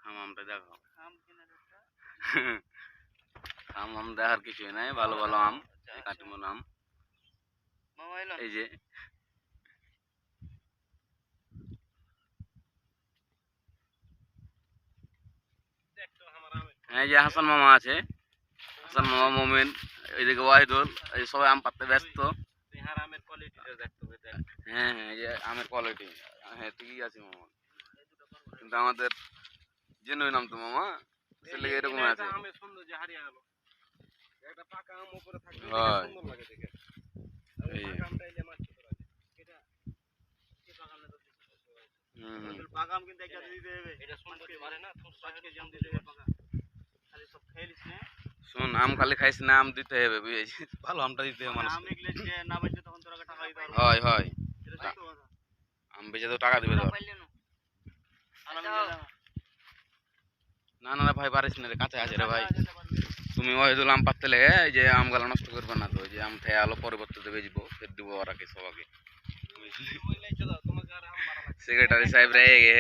আমটা দেখো। আম দেখার কিছুই নাই, ভালো ভালো আম, কাটিমন আম। এই যে এই যে হাসান মামা আছে, হাসান মামা, মোমেন, এইদিকে ওয়াহিদুল, এই সবাই আম পাততে ব্যস্ত। হ্যাঁ হ্যাঁ, এই যে আমের কোয়ালিটি, হ্যাঁ ঠিকই আছে মামা, কিন্তু আমাদের জেনুইন নাম তো মামা, ছেলে এরকম আছে। হয় এই শুন, আম খালি খাইস না, আম দিতে হবে বুঝেছিস, ভালো আমটা দিতে হবে মানুষ। হয় হয়, আম বেচে তো টাকা দিবে ধর। না না ভাই, পারিস না রে, কাছে আছে রে ভাই। তুমি ওয়াহিদুল আম পাততে লেগে এই যে আম গালা নষ্ট করবে না তো, যে আম খেয়ে আলো পরিবর্তে বেচবো, ফের দিব ওরাকে সবাকে। সেক্রেটারি সাহেব রেগে গে